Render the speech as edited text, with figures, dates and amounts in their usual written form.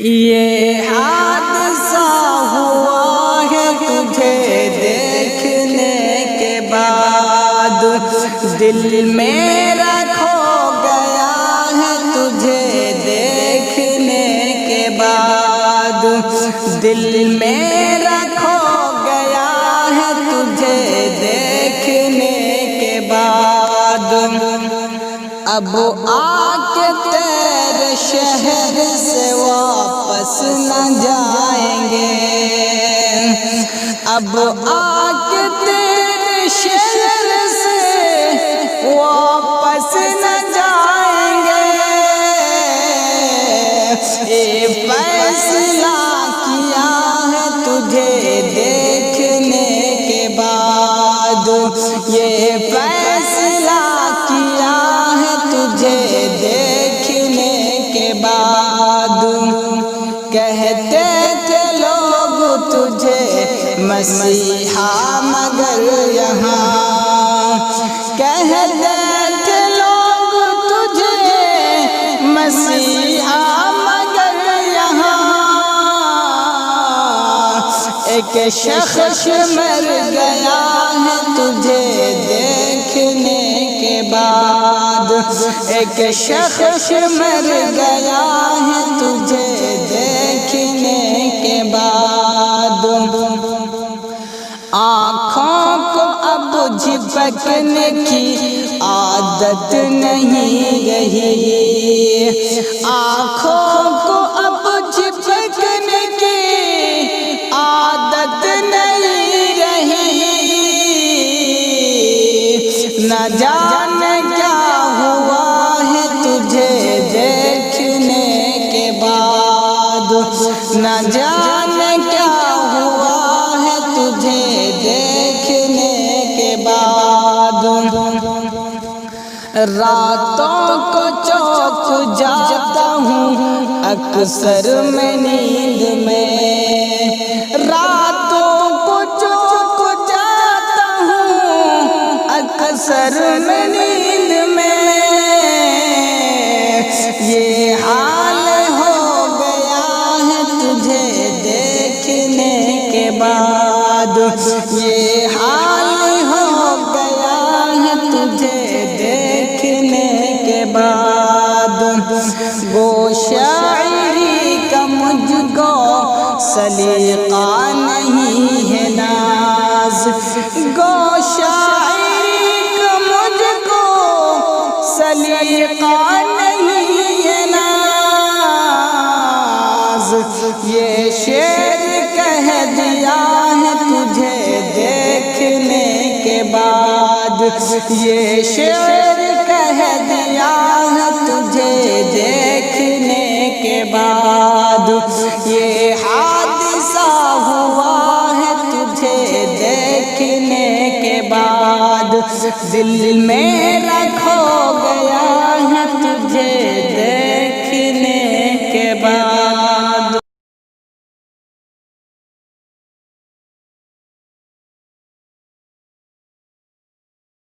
یہ حادثہ ہوا ہے تجھے دیکھنے کے بعد، دل میرا کھو گیا ہے تجھے دیکھنے کے بعد، دل میرا کھو گیا ہے تجھے دیکھنے کے بعد۔ اب آ کے تیرے شہر سے واپس نہ جائیں گے، اب آ کے تیرے شہر سے واپس نہ جائیں گے۔ اے فیصلہ کیا ہے تجھے دیکھنے کے بعد، یہ فیصلہ کیا ہے تجھے دیکھنے کے بعد۔ کہتے تھے لوگ تجھے مسیحا مگر یہاں، کہتے تھے لوگ تجھے مسیحا مگر یہاں، ایک شخص مر گیا ہے تجھے دیکھنے کے بعد، ایک شخص مر گیا ہے تجھے دیکھنے کے بعد۔ آنکھوں کو اب جھپکنے کی عادت نہیں رہی، آنکھوں کو اب جھپکنے کی عادت نہیں رہی، نہ جانے کیا ہوا ہے تجھے دیکھنے کے بعد، نہ جانے کیا ہوا ہے تجھے دیکھنے کے بعد۔ راتوں کو چوک جاتا ہوں اکثر میں نیند میں، راتوں کو چوک جاتا ہوں اکثر میں نیند میں، یہ حال ہو گیا ہے تجھے دیکھنے کے بعد، یہ حال ہو گیا ہے تجھے دیکھنے کے بعد۔ وہ شاعری کا مجھ کو سلیقہ نہیں ہے ناز، گو شاعری کا مجھ کو سلیقہ نہیں ہے ناز، یہ شعر کہہ دیا ہے تجھے دیکھنے کے بعد، یہ شعر کہہ دیا ہے تجھے دیکھنے کے بعد، یہ حادثہ ہوا ہے تجھے دیکھنے کے بعد، دل میں